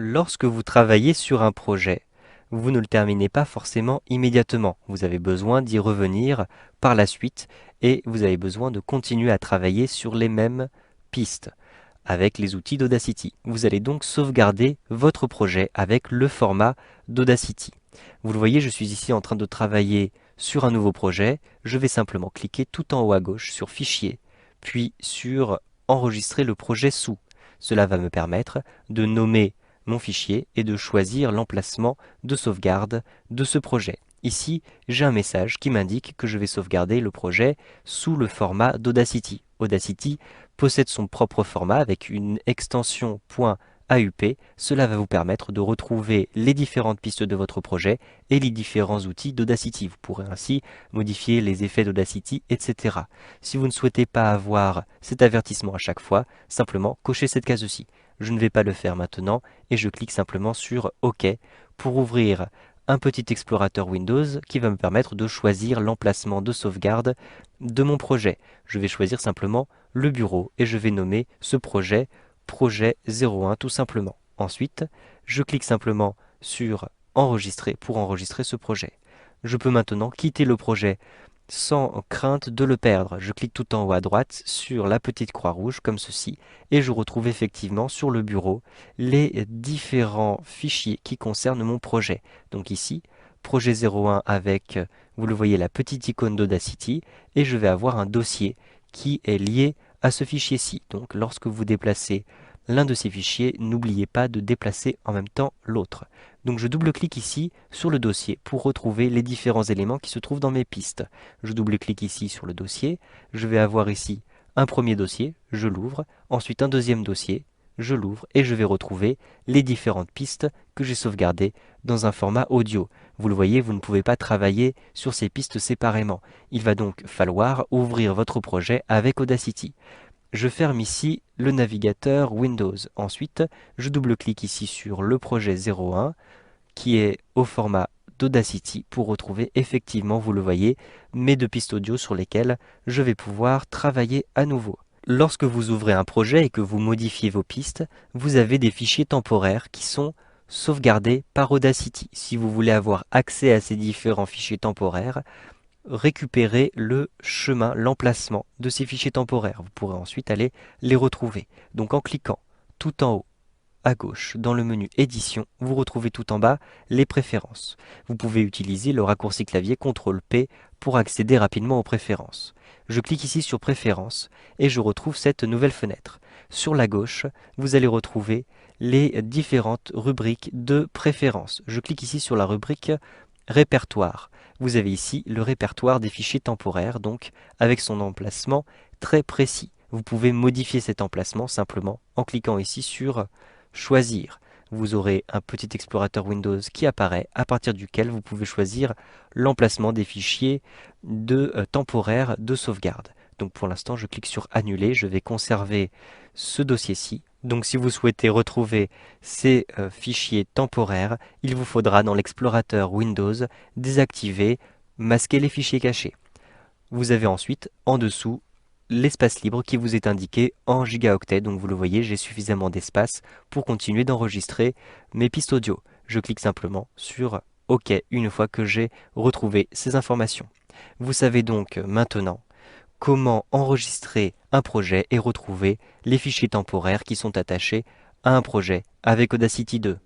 Lorsque vous travaillez sur un projet, vous ne le terminez pas forcément immédiatement. Vous avez besoin d'y revenir par la suite et vous avez besoin de continuer à travailler sur les mêmes pistes avec les outils d'Audacity. Vous allez donc sauvegarder votre projet avec le format d'Audacity. Vous le voyez, je suis ici en train de travailler sur un nouveau projet. Je vais simplement cliquer tout en haut à gauche sur Fichier, puis sur Enregistrer le projet sous. Cela va me permettre de nommer mon fichier et de choisir l'emplacement de sauvegarde de ce projet. Ici, j'ai un message qui m'indique que je vais sauvegarder le projet sous le format d'Audacity. Audacity possède son propre format avec une extension .aup. Cela va vous permettre de retrouver les différentes pistes de votre projet et les différents outils d'Audacity. Vous pourrez ainsi modifier les effets d'Audacity, etc. Si vous ne souhaitez pas avoir cet avertissement à chaque fois, simplement cochez cette case-ci. Je ne vais pas le faire maintenant et je clique simplement sur OK pour ouvrir un petit explorateur Windows qui va me permettre de choisir l'emplacement de sauvegarde de mon projet. Je vais choisir simplement le bureau et je vais nommer ce projet projet 01 tout simplement. Ensuite, je clique simplement sur enregistrer pour enregistrer ce projet. Je peux maintenant quitter le projet sans crainte de le perdre. Je clique tout en haut à droite sur la petite croix rouge comme ceci et je retrouve effectivement sur le bureau les différents fichiers qui concernent mon projet. Donc ici, projet 01 avec, vous le voyez, la petite icône d'Audacity et je vais avoir un dossier qui est lié à ce fichier-ci. Donc lorsque vous déplacez l'un de ces fichiers, n'oubliez pas de déplacer en même temps l'autre. Donc je double-clique ici sur le dossier pour retrouver les différents éléments qui se trouvent dans mes pistes. Je double-clique ici sur le dossier, je vais avoir ici un premier dossier, je l'ouvre, ensuite un deuxième dossier, je l'ouvre et je vais retrouver les différentes pistes que j'ai sauvegardées dans un format audio. Vous le voyez, vous ne pouvez pas travailler sur ces pistes séparément. Il va donc falloir ouvrir votre projet avec Audacity. Je ferme ici le navigateur Windows. Ensuite, je double-clique ici sur le projet 01 qui est au format d'Audacity pour retrouver effectivement, vous le voyez, mes deux pistes audio sur lesquelles je vais pouvoir travailler à nouveau. Lorsque vous ouvrez un projet et que vous modifiez vos pistes, vous avez des fichiers temporaires qui sont sauvegardés par Audacity. Si vous voulez avoir accès à ces différents fichiers temporaires, récupérez le chemin, l'emplacement de ces fichiers temporaires. Vous pourrez ensuite aller les retrouver. Donc en cliquant tout en haut à gauche, dans le menu Édition, vous retrouvez tout en bas les préférences. Vous pouvez utiliser le raccourci clavier CTRL-P pour accéder rapidement aux préférences. Je clique ici sur Préférences et je retrouve cette nouvelle fenêtre. Sur la gauche, vous allez retrouver les différentes rubriques de préférences. Je clique ici sur la rubrique Répertoire. Vous avez ici le répertoire des fichiers temporaires, donc avec son emplacement très précis. Vous pouvez modifier cet emplacement simplement en cliquant ici sur Choisir. Vous aurez un petit explorateur Windows qui apparaît, à partir duquel vous pouvez choisir l'emplacement des fichiers temporaires de sauvegarde. Donc pour l'instant, je clique sur Annuler, je vais conserver ce dossier-ci. Donc si vous souhaitez retrouver ces fichiers temporaires, il vous faudra dans l'explorateur Windows désactiver, masquer les fichiers cachés. Vous avez ensuite en dessous l'espace libre qui vous est indiqué en gigaoctets. Donc vous le voyez, j'ai suffisamment d'espace pour continuer d'enregistrer mes pistes audio. Je clique simplement sur OK une fois que j'ai retrouvé ces informations. Vous savez donc maintenant comment enregistrer un projet et retrouver les fichiers temporaires qui sont attachés à un projet avec Audacity 2.